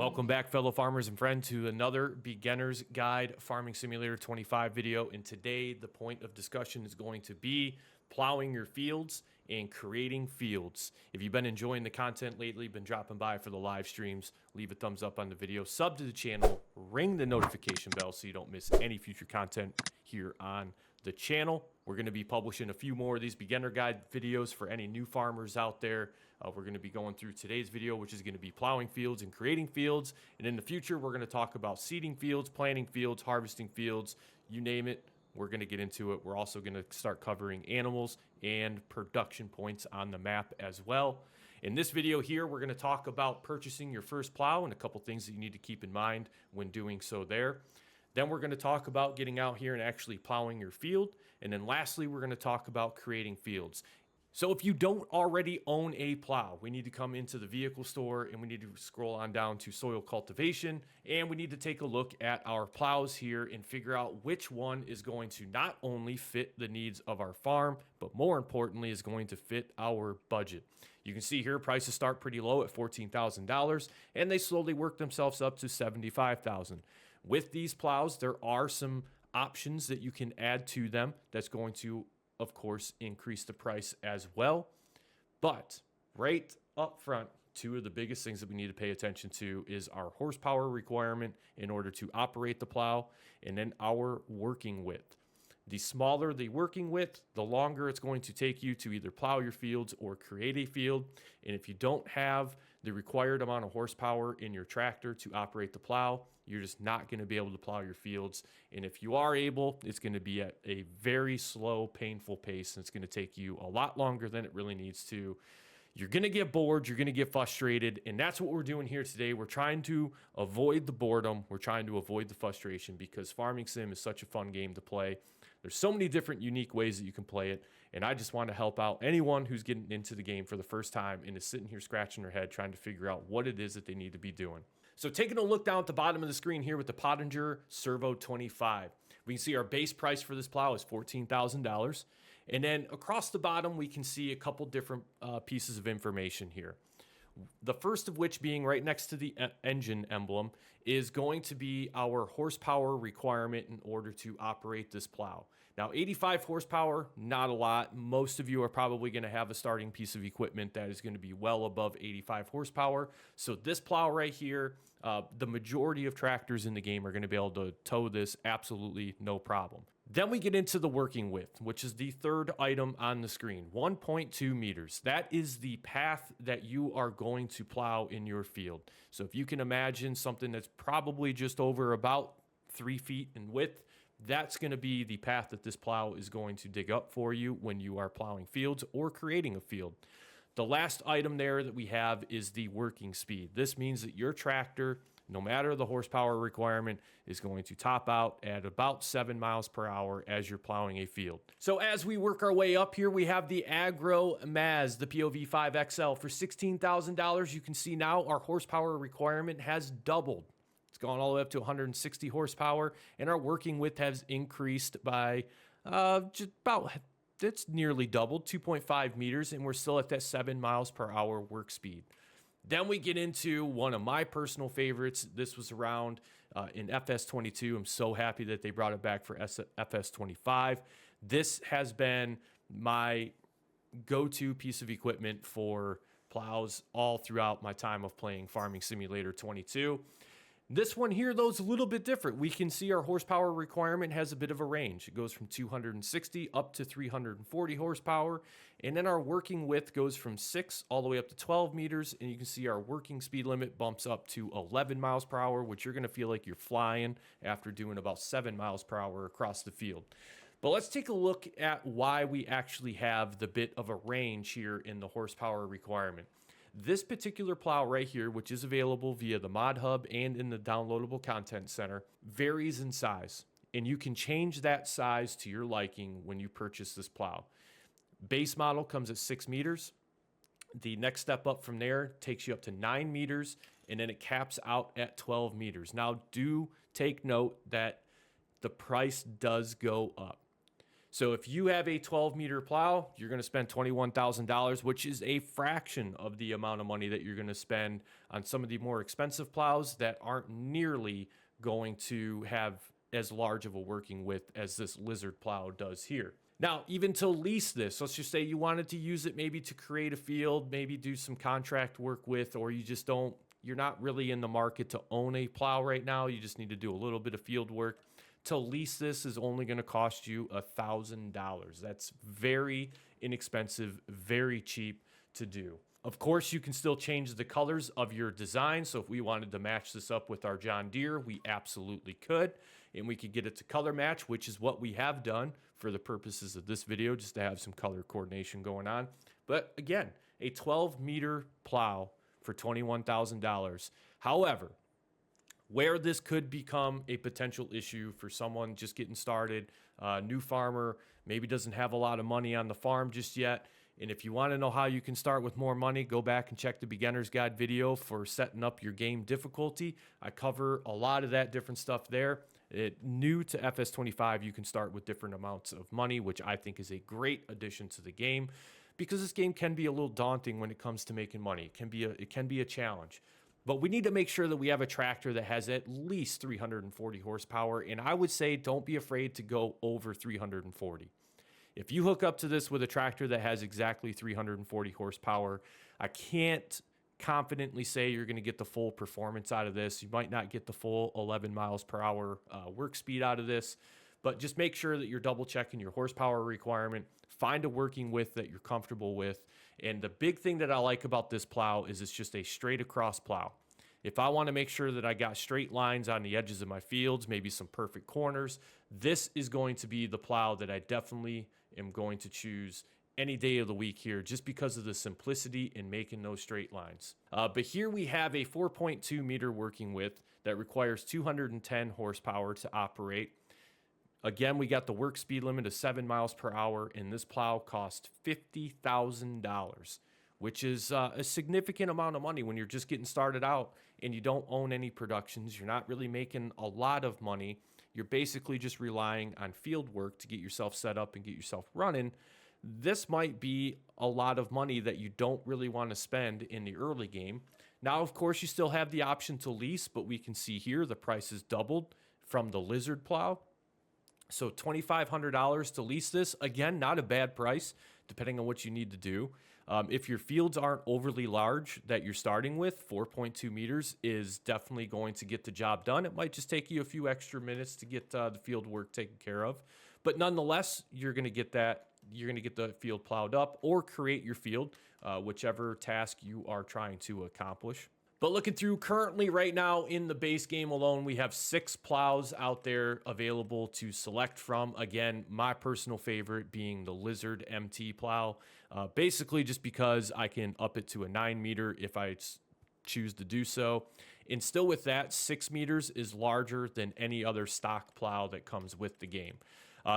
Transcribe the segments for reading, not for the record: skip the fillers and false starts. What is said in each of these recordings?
Welcome back, fellow farmers and friends, to another Beginner's Guide Farming Simulator 25 video. And today, the point of discussion is going to be plowing your fields and creating fields. If you've been enjoying the content lately, been dropping by for the live streams, leave a thumbs up on the video, sub to the channel, ring the notification bell so you don't miss any future content here on the channel. We're going to be publishing a few more of these beginner guide videos for any new farmers out there. We're going to be going through today's video, which is going to be plowing fields and creating fields. And in the future, we're going to talk about seeding fields, planting fields, harvesting fields, you name it. We're going to get into it. We're also going to start covering animals and production points on the map as well. In this video here, we're going to talk about purchasing your first plow and a couple things that you need to keep in mind when doing so there. Then we're going to talk about getting out here and actually plowing your field. And then lastly, we're going to talk about creating fields. So if you don't already own a plow, we need to come into the vehicle store and we need to scroll on down to soil cultivation, and we need to take a look at our plows here and figure out which one is going to not only fit the needs of our farm, but more importantly is going to fit our budget. You can see here prices start pretty low at $14,000 and they slowly work themselves up to $75,000. With these plows, there are some options that you can add to them that's going to, of course, increase the price as well. But right up front, two of the biggest things that we need to pay attention to is our horsepower requirement in order to operate the plow, and then our working width. The smaller the working width, the longer it's going to take you to either plow your fields or create a field. And if you don't have the required amount of horsepower in your tractor to operate the plow, you're just not going to be able to plow your fields. And if you are able, it's going to be at a very slow, painful pace, and it's going to take you a lot longer than it really needs to. You're going to get bored, you're going to get frustrated, and that's what we're doing here today. We're trying to avoid the boredom, we're trying to avoid the frustration, because Farming Sim is such a fun game to play. There's so many different unique ways that you can play it, and I just want to help out anyone who's getting into the game for the first time and is sitting here scratching their head trying to figure out what it is that they need to be doing. So taking a look down at the bottom of the screen here with the Pottinger Servo 25, we can see our base price for this plow is $14,000. And then across the bottom, we can see a couple different pieces of information here. The first of which being right next to the engine emblem is going to be our horsepower requirement in order to operate this plow. Now, 85 horsepower, not a lot. Most of you are probably going to have a starting piece of equipment that is going to be well above 85 horsepower. So this plow right here, the majority of tractors in the game are going to be able to tow this absolutely no problem. Then we get into the working width, which is the third item on the screen, 1.2 meters. That is the path that you are going to plow in your field. So if you can imagine something that's probably just over about 3 feet in width, that's going to be the path that this plow is going to dig up for you when you are plowing fields or creating a field. The last item there that we have is the working speed. This means that your tractor, no matter the horsepower requirement, is going to top out at about 7 miles per hour as you're plowing a field. So as we work our way up here, we have the Agro Maz, the POV5 XL. For $16,000, you can see now our horsepower requirement has doubled. It's gone all the way up to 160 horsepower, and our working width has increased by just about, it's nearly doubled, 2.5 meters, and we're still at that 7 miles per hour work speed. Then we get into one of my personal favorites. This was around in FS22. I'm so happy that they brought it back for FS25. This has been my go-to piece of equipment for plows all throughout my time of playing Farming Simulator 22. This one here, though, is a little bit different. We can see our horsepower requirement has a bit of a range. It goes from 260 up to 340 horsepower. And then our working width goes from 6 all the way up to 12 meters. And you can see our working speed limit bumps up to 11 miles per hour, which you're going to feel like you're flying after doing about 7 miles per hour across the field. But let's take a look at why we actually have the bit of a range here in the horsepower requirement. This particular plow right here, which is available via the Mod Hub and in the Downloadable Content Center, varies in size. And you can change that size to your liking when you purchase this plow. Base model comes at 6 meters. The next step up from there takes you up to 9 meters, and then it caps out at 12 meters. Now, do take note that the price does go up. So if you have a 12-meter plow, you're going to spend $21,000, which is a fraction of the amount of money that you're going to spend on some of the more expensive plows that aren't nearly going to have as large of a working width as this Lizard plow does here. Now, even to lease this, let's just say you wanted to use it maybe to create a field, maybe do some contract work with, or you're not really in the market to own a plow right now. You just need to do a little bit of field work. To lease this is only going to cost you $1,000. That's very inexpensive, very cheap to do. Of course, you can still change the colors of your design. So if we wanted to match this up with our John Deere, we absolutely could. And we could get it to color match, which is what we have done for the purposes of this video, just to have some color coordination going on. But again, a 12-meter plow for $21,000. However, where this could become a potential issue for someone just getting started, new farmer, maybe doesn't have a lot of money on the farm just yet. And if you want to know how you can start with more money, go back and check the beginner's guide video for setting up your game difficulty. I cover a lot of that different stuff there. New to FS25, you can start with different amounts of money, which I think is a great addition to the game, because this game can be a little daunting when it comes to making money. It can be a challenge. But we need to make sure that we have a tractor that has at least 340 horsepower. And I would say don't be afraid to go over 340. If you hook up to this with a tractor that has exactly 340 horsepower, I can't confidently say you're going to get the full performance out of this. You might not get the full 11 miles per hour work speed out of this. But just make sure that you're double checking your horsepower requirement. Find a working width that you're comfortable with. And the big thing that I like about this plow is it's just a straight across plow. If I want to make sure that I got straight lines on the edges of my fields, maybe some perfect corners, this is going to be the plow that I definitely am going to choose any day of the week here, just because of the simplicity in making those straight lines. But here we have a 4.2 meter working width that requires 210 horsepower to operate. Again, we got the work speed limit of 7 miles per hour, and this plow cost $50,000, which is a significant amount of money when you're just getting started out and you don't own any productions. You're not really making a lot of money. You're basically just relying on field work to get yourself set up and get yourself running. This might be a lot of money that you don't really want to spend in the early game. Now, of course, you still have the option to lease, but we can see here the price is doubled from the Lizard plow. So $2,500 to lease this. Again, not a bad price, depending on what you need to do. If your fields aren't overly large that you're starting with, 4.2 meters is definitely going to get the job done. It might just take you a few extra minutes to get the field work taken care of. But nonetheless, you're going to get that. You're going to get the field plowed up or create your field, whichever task you are trying to accomplish. But looking through currently right now in the base game alone, we have 6 plows out there available to select from. Again, my personal favorite being the Lizard MT plow, basically just because I can up it to a 9 meter if I choose to do so. And still with that, 6 meters is larger than any other stock plow that comes with the game.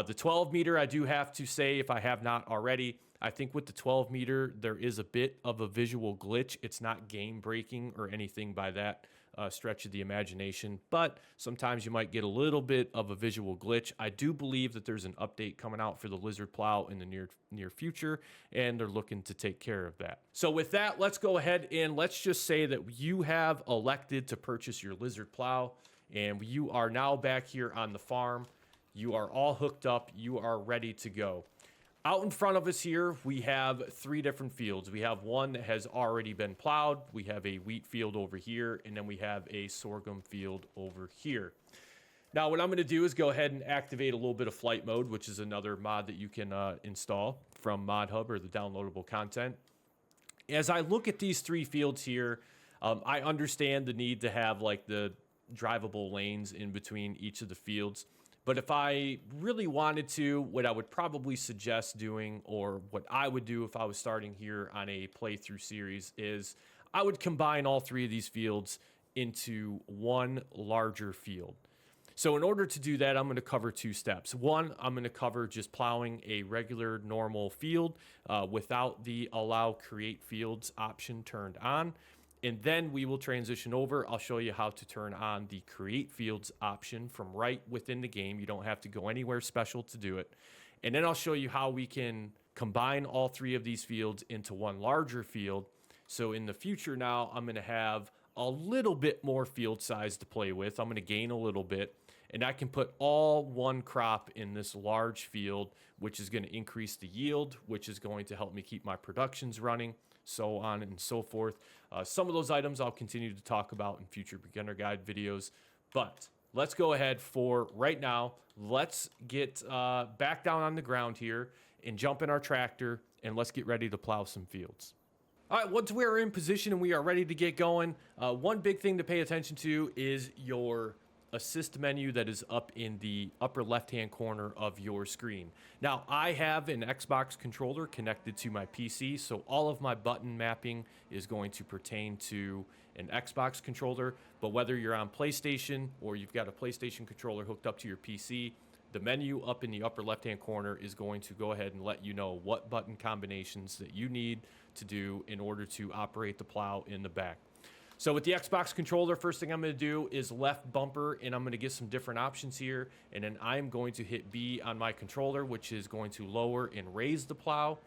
The 12 meter, I do have to say, if I have not already, I think with the 12 meter, there is a bit of a visual glitch. It's not game breaking or anything by that stretch of the imagination, but sometimes you might get a little bit of a visual glitch. I do believe that there's an update coming out for the Lizard plow in the near future, and they're looking to take care of that. So with that, let's go ahead and let's just say that you have elected to purchase your Lizard plow, and you are now back here on the farm. You are all hooked up. You are ready to go. Out in front of us here, we have 3 different fields. We have one that has already been plowed. We have a wheat field over here, and then we have a sorghum field over here. Now, what I'm going to do is go ahead and activate a little bit of flight mode, which is another mod that you can install from ModHub or the downloadable content. As I look at these 3 fields here, I understand the need to have like the drivable lanes in between each of the fields. But if I really wanted to, what I would probably suggest doing, or what I would do if I was starting here on a playthrough series, is I would combine all 3 of these fields into one larger field. So in order to do that, I'm going to cover 2 steps. One, I'm going to cover just plowing a regular normal field without the allow create fields option turned on. And then we will transition over. I'll show you how to turn on the create fields option from right within the game. You don't have to go anywhere special to do it. And then I'll show you how we can combine all three of these fields into one larger field. So in the future now, I'm going to have a little bit more field size to play with. I'm going to gain a little bit, and I can put all one crop in this large field, which is going to increase the yield, which is going to help me keep my productions running, so on and so forth. Some of those items I'll continue to talk about in future beginner guide videos, but let's go ahead for right now. Let's get back down on the ground here and jump in our tractor, and let's get ready to plow some fields. All right, once we're in position and we are ready to get going, one big thing to pay attention to is your assist menu that is up in the upper left-hand corner of your screen. Now, I have an Xbox controller connected to my PC, so all of my button mapping is going to pertain to an Xbox controller, but whether you're on PlayStation or you've got a PlayStation controller hooked up to your PC, the menu up in the upper left-hand corner is going to go ahead and let you know what button combinations that you need to do in order to operate the plow in the back. So with the Xbox controller, first thing I'm going to do is left bumper, and I'm going to get some different options here. And then I'm going to hit B on my controller, which is going to lower and raise the plow.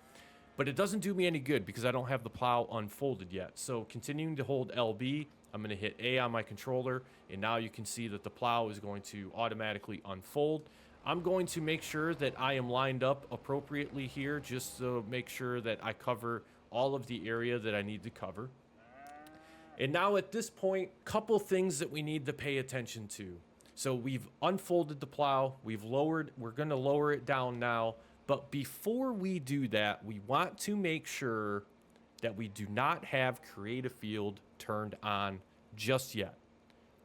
But it doesn't do me any good because I don't have the plow unfolded yet. So continuing to hold LB, I'm going to hit A on my controller, and now you can see that the plow is going to automatically unfold. I'm going to make sure that I am lined up appropriately here, just to make sure that I cover all of the area that I need to cover. And now at this point, couple things that we need to pay attention to. So we've unfolded the plow, we're going to lower it down now. But before we do that, we want to make sure that we do not have create a field turned on just yet.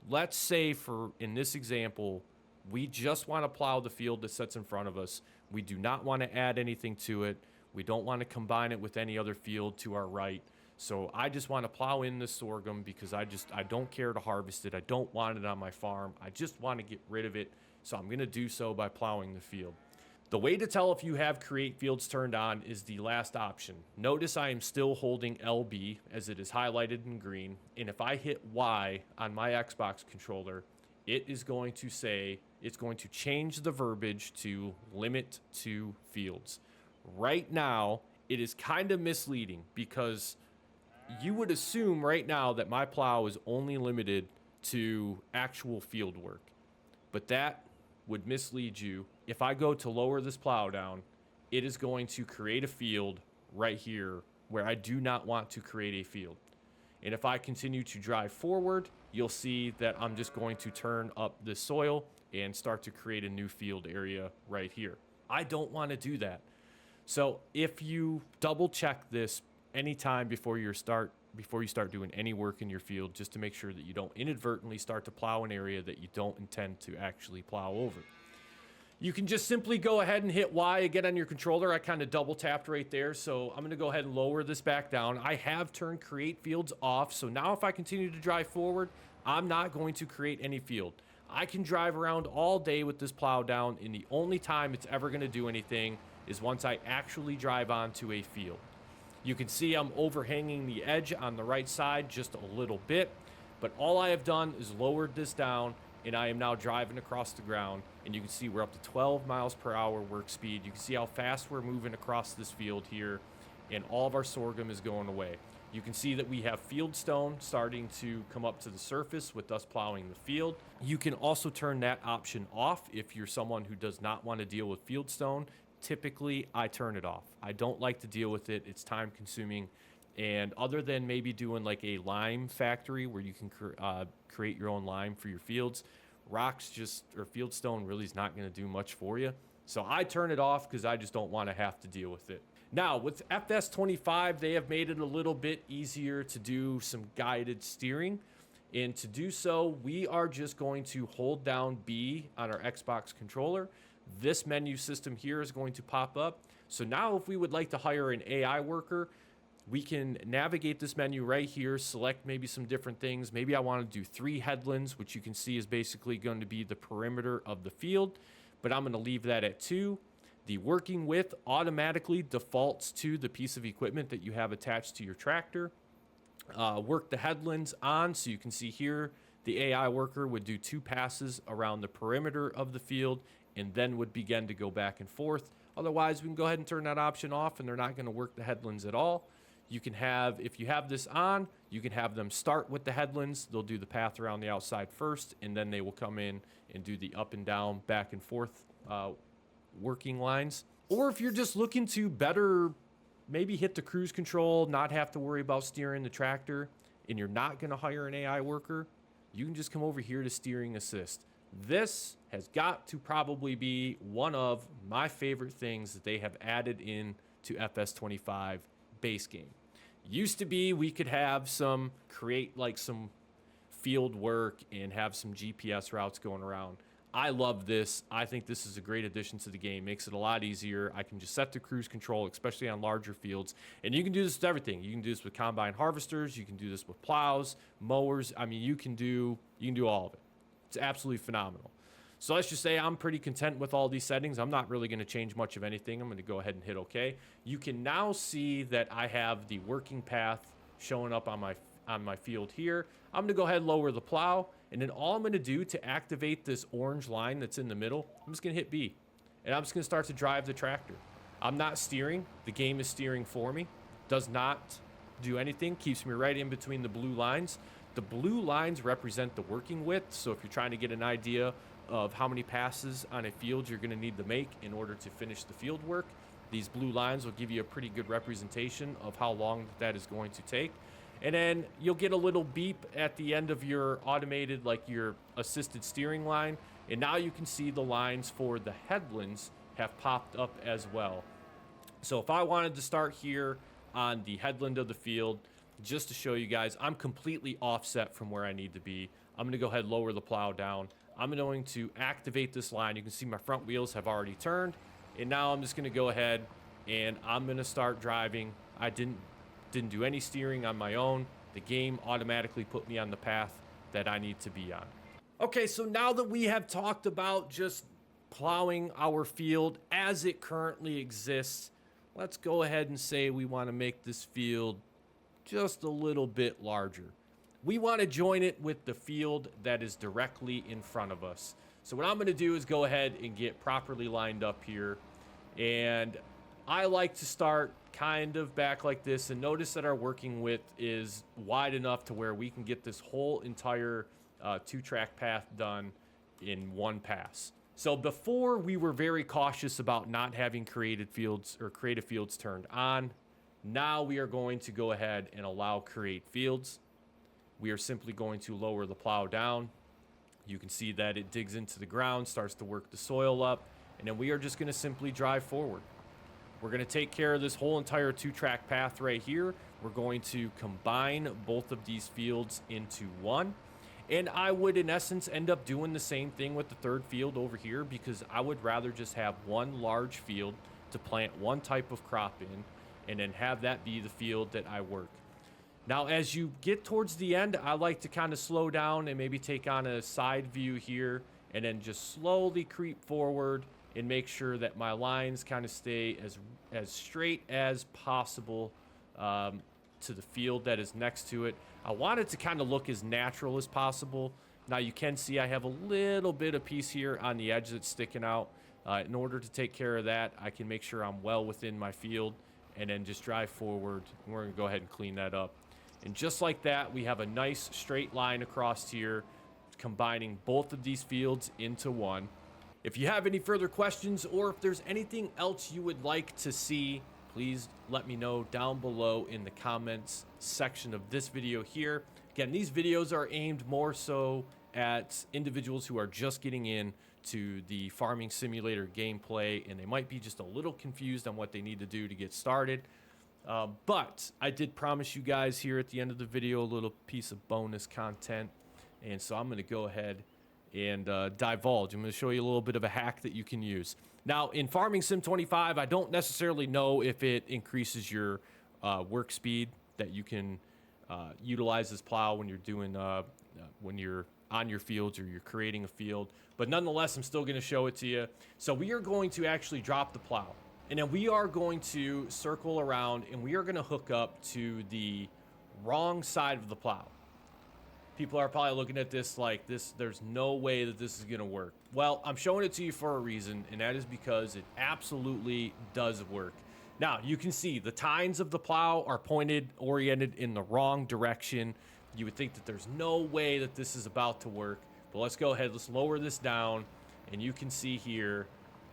Let's say in this example, we just want to plow the field that sits in front of us. We do not want to add anything to it. We don't want to combine it with any other field to our right. So I just want to plow in the sorghum because I don't care to harvest it. I don't want it on my farm. I just want to get rid of it. So I'm going to do so by plowing the field. The way to tell if you have create fields turned on is the last option. Notice I am still holding LB as it is highlighted in green. And if I hit Y on my Xbox controller, it is going to say, it's going to change the verbiage to limit to fields. Right now, it is kind of misleading because you would assume right now that my plow is only limited to actual field work, but that would mislead you. If I go to lower this plow down, it is going to create a field right here where I do not want to create a field. And if I continue to drive forward, you'll see that I'm just going to turn up the soil and start to create a new field area right here. I don't want to do that. So if you double check this anytime before you start doing any work in your field, just to make sure that you don't inadvertently start to plow an area that you don't intend to actually plow over. You can just simply go ahead and hit Y again on your controller. I kind of double tapped right there. So I'm going to go ahead and lower this back down. I have turned create fields off. So now if I continue to drive forward, I'm not going to create any field. I can drive around all day with this plow down, and the only time it's ever going to do anything is once I actually drive onto a field. You can see I'm overhanging the edge on the right side just a little bit, but all I have done is lowered this down, and I am now driving across the ground, and you can see we're up to 12 miles per hour work speed. You can see how fast we're moving across this field here, and all of our sorghum is going away. You can see that we have field stone starting to come up to the surface with us plowing the field. You can also turn that option off if you're someone who does not want to deal with field stone. Typically, I turn it off. I don't like to deal with it. It's time consuming. And other than maybe doing like a lime factory where you can create your own lime for your fields, field stone really is not going to do much for you. So I turn it off because I just don't want to have to deal with it. Now with FS25, they have made it a little bit easier to do some guided steering. And to do so, we are just going to hold down B on our Xbox controller. This menu system here is going to pop up. So now if we would like to hire an AI worker, we can navigate this menu right here, select maybe some different things. Maybe I want to do 3 headlands, which you can see is basically going to be the perimeter of the field, but I'm going to leave that at 2. The working width automatically defaults to the piece of equipment that you have attached to your tractor. Work the headlands on, so you can see here the AI worker would do 2 passes around the perimeter of the field and then would begin to go back and forth. Otherwise, we can go ahead and turn that option off, and they're not going to work the headlands at all. You can have, if you have this on, you can have them start with the headlands. They'll do the path around the outside first, and then they will come in and do the up and down, back and forth working lines. Or if you're just looking to better maybe hit the cruise control, not have to worry about steering the tractor, and you're not going to hire an AI worker, you can just come over here to steering assist. This has got to probably be one of my favorite things that they have added in to FS25 base game. Used to be we could have some create like some field work and have some GPS routes going around. I love this. I think this is a great addition to the game. Makes it a lot easier. I can just set the cruise control, especially on larger fields. And you can do this with everything. You can do this with combine harvesters. You can do this with plows, mowers. I mean, you can do all of it. It's absolutely phenomenal. So let's just say I'm pretty content with all these settings. I'm not really going to change much of anything. I'm going to go ahead and hit OK. You can now see that I have the working path showing up on my field here. I'm going to go ahead and lower the plow. And then all I'm going to do to activate this orange line that's in the middle, I'm just going to hit B. And I'm just going to start to drive the tractor. I'm not steering. The game is steering for me. Does not do anything. Keeps me right in between the blue lines. The blue lines represent the working width. So if you're trying to get an idea of how many passes on a field you're going to need to make in order to finish the field work, these blue lines will give you a pretty good representation of how long that is going to take. And then you'll get a little beep at the end of your automated, like your assisted steering line. And now you can see the lines for the headlands have popped up as well. So if I wanted to start here on the headland of the field, just to show you guys, I'm completely offset from where I need to be. I'm going to go ahead and lower the plow down. I'm going to activate this line. You can see my front wheels have already turned. And now I'm just going to go ahead and I'm going to start driving. I didn't do any steering on my own. The game automatically put me on the path that I need to be on. Okay, so now that we have talked about just plowing our field as it currently exists, let's go ahead and say we want to make this field just a little bit larger. We want to join it with the field that is directly in front of us. So what I'm going to do is go ahead and get properly lined up here. And I like to start kind of back like this, and notice that our working width is wide enough to where we can get this whole entire two-track path done in one pass. So before, we were very cautious about not having creative fields turned on. Now we are going to go ahead and allow create fields. We are simply going to lower the plow down. You can see that it digs into the ground, starts to work the soil up, and then we are just going to simply drive forward. We're going to take care of this whole entire two-track path right here. We're going to combine both of these fields into one. And I would, in essence, end up doing the same thing with the third field over here, because I would rather just have one large field to plant one type of crop in and then have that be the field that I work. Now, as you get towards the end, I like to kind of slow down and maybe take on a side view here and then just slowly creep forward and make sure that my lines kind of stay as straight as possible to the field that is next to it. I want it to kind of look as natural as possible. Now you can see I have a little bit of piece here on the edge that's sticking out. In order to take care of that, I can make sure I'm well within my field and then just drive forward. We're gonna go ahead and clean that up. And just like that, we have a nice straight line across here, combining both of these fields into one. If you have any further questions, or if there's anything else you would like to see, please let me know down below in the comments section of this video here. Again, these videos are aimed more so at individuals who are just getting in to the farming simulator gameplay, and they might be just a little confused on what they need to do to get started. But I did promise you guys here at the end of the video a little piece of bonus content, and so I'm going to go ahead and divulge. I'm going to show you a little bit of a hack that you can use. Now, in Farming Sim 25, I don't necessarily know if it increases your work speed that you can utilize this plow when you're doing when you're on your fields or you're creating a field, but nonetheless, I'm still going to show it to you. So we are going to actually drop the plow, and then we are going to circle around, and we are going to hook up to the wrong side of the plow. People are probably looking at this like this, there's no way that this is going to work. Well, I'm showing it to you for a reason, and that is because it absolutely does work. Now, you can see the tines of the plow are oriented in the wrong direction. You would think that there's no way that this is about to work, but let's go ahead, let's lower this down, and you can see here,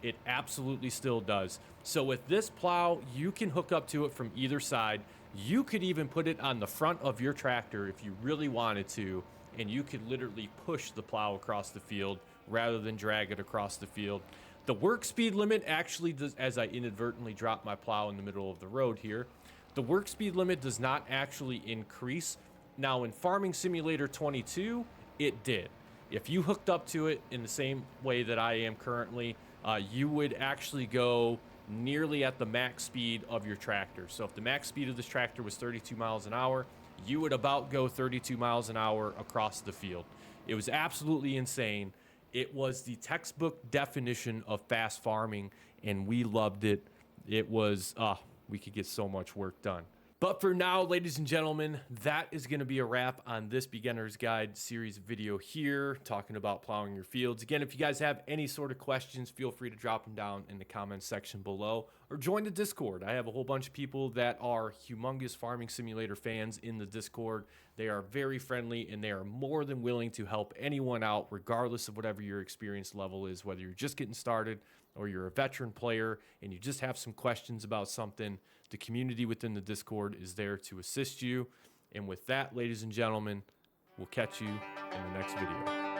it absolutely still does. So with this plow, you can hook up to it from either side. You could even put it on the front of your tractor if you really wanted to, and you could literally push the plow across the field rather than drag it across the field. The work speed limit actually does, as I inadvertently dropped my plow in the middle of the road here, the work speed limit does not actually increase. Now in Farming Simulator 22, it did. If you hooked up to it in the same way that I am currently, you would actually go nearly at the max speed of your tractor. So if the max speed of this tractor was 32 miles an hour, you would about go 32 miles an hour across the field. It was absolutely insane. It was the textbook definition of fast farming, and we loved it. It was, we could get so much work done. But for now, ladies and gentlemen, that is going to be a wrap on this Beginner's Guide series video here, talking about plowing your fields. Again, if you guys have any sort of questions, feel free to drop them down in the comments section below, or join the Discord. I have a whole bunch of people that are humongous Farming Simulator fans in the Discord. They are very friendly, and they are more than willing to help anyone out, regardless of whatever your experience level is, whether you're just getting started or you're a veteran player and you just have some questions about something. The community within the Discord is there to assist you. And with that, ladies and gentlemen, we'll catch you in the next video.